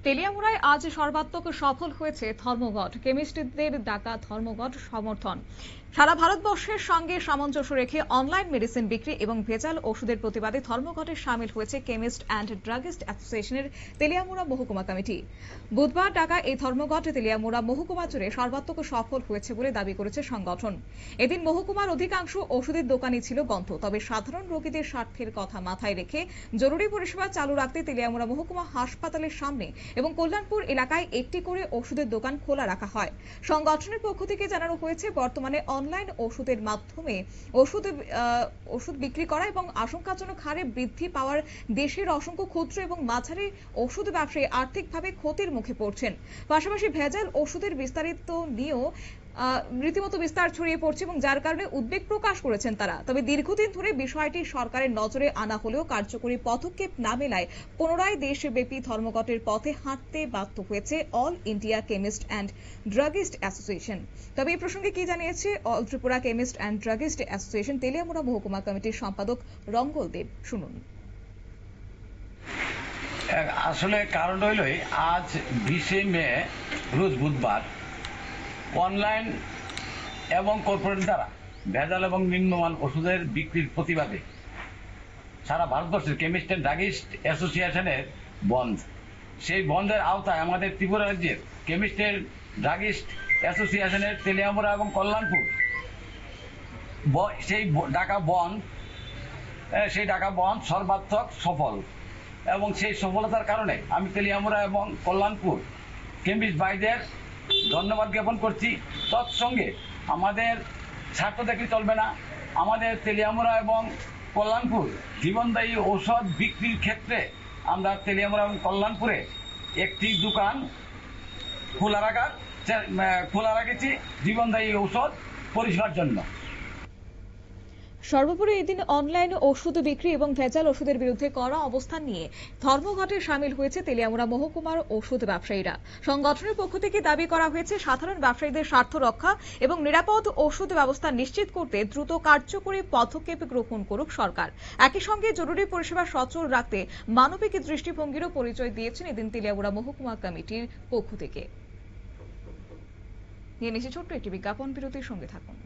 তেলিয়ামুড়ায় আজ সর্বাত্মক সফল হয়েছে ধর্মঘট। কেমিস্টদের ডাকা ধর্মঘট সমর্থন। সারা ভারতবর্ষের সঙ্গে সামঞ্জস্য রেখে অনলাইন মেডিসিন বিক্রি এবং ভেজাল ওষুধের প্রতিবাদে ধর্মঘটে সামিল হয়েছে কেমিস্ট অ্যান্ড ড্রাগিস্ট অ্যাসোসিয়েশনের তেলিয়ামুড়া মহকুমা কমিটি। বুধবার ডাকা এই ধর্মঘট তেলিয়ামুড়া মহকুমা জুড়ে সর্বাত্মক সফল হয়েছে বলে দাবি করেছে সংগঠন। এদিন মহকুমার অধিকাংশ ওষুধের দোকানই ছিল বন্ধ, তবে সাধারণ রোগীদের স্বার্থের কথা মাথায় রেখে জরুরি পরিষেবা চালু রাখতে তেলিয়ামুড়া মহকুমা হাসপাতালের সামনে এবং কল্যাণপুর এলাকায় একটি করে ওষুধের দোকান খোলা রাখা হয়। সংগঠনের পক্ষ থেকে জানানো হয়েছে, বর্তমানে অনলাইন ওষুধের মাধ্যমে ওষুধ বিক্রি করা এবং আশঙ্কাজনক হারে বৃদ্ধি পাওয়ার দেশের অসংখ্য ক্ষুদ্র এবং মাঝারি ওষুধ ব্যবসায়ী আর্থিকভাবে ক্ষতির মুখে পড়ছেন। পাশাপাশি ভেজাল ওষুধের বিস্তারিত নিয়েও রীতিমতো বিস্তার ছড়িয়ে পড়ছে এবং যার কারণে উদ্বেগ প্রকাশ করেছেন তারা। তবে দীর্ঘদিন ধরে বিষয়টি সরকারের নজরে আনা হলেও কার্যকরী পদক্ষেপ না মেলায় পুনরায় দেশব্যাপী ধর্মঘটের পথে হাঁটতে বাধ্য হয়েছে all India chemist and druggist association. তবে এই প্রসঙ্গে কি জানিয়েছে all Tripura chemist and druggist association Teliamura মহকুমা কমিটির সম্পাদক রঙ্গল দেব, শুনুন। আসলে কারণ হইল আজ 20 মে রোজ বুধবার অনলাইন এবং কর্পোরেট দ্বারা ভেজাল এবং নিম্নমান ওষুধের বিক্রির প্রতিবাদে সারা ভারতবর্ষের কেমিস্ট অ্যান্ড ড্রাগিস্ট অ্যাসোসিয়েশনের বন্ধ। সেই বন্ধের আওতায় আমাদের ত্রিপুরা রাজ্যের কেমিস্ট অ্যান্ড ড্রাগিস্ট অ্যাসোসিয়েশনের তেলিয়ামুড়া এবং কল্যাণপুর সেই ডাকা বন্ধ সর্বাত্মক সফল, এবং সেই সফলতার কারণে আমি তেলিয়ামুড়া এবং কল্যাণপুর কেমিস্ট ভাইদের ধন্যবাদ জ্ঞাপন করছি। তৎসঙ্গে আমাদের স্বার্থ দেখলে চলবে না। আমাদের তেলিয়ামুড়া এবং কল্যাণপুর জীবনদায়ী ঔষধ বিক্রির ক্ষেত্রে আমরা তেলিয়ামুড়া এবং কল্যাণপুরে একটি দোকান খোলা রেখেছি জীবনদায়ী ঔষধ পরিষেবার জন্য। সর্বোপরি এদিন অনলাইন ওষুধ বিক্রি এবং ভেজাল ওষুধের বিরুদ্ধে কড়া অবস্থান নিয়ে ধর্মঘটে সামিল হয়েছে তেলিয়ামুড়া মহকুমার ওষুধ ব্যবসায়ীরা। সংগঠনের পক্ষ থেকে দাবি করা হয়েছে, সাধারণ ব্যবসায়ীদের স্বার্থ রক্ষা এবং নিরাপদ ওষুধ ব্যবস্থা নিশ্চিত করতে দ্রুত কার্যকরী পদক্ষেপ গ্রহণ করুক সরকার। একই সঙ্গে জরুরি পরিষেবা সচল রাখতে মানবিক দৃষ্টিভঙ্গিরও পরিচয় দিয়েছেন এদিন তেলিয়ামুড়া মহকুমা কমিটির পক্ষ থেকে। নিয়ে নিচ্ছে ছোট্ট একটি বিজ্ঞাপন বিরতির সঙ্গে থাকুন।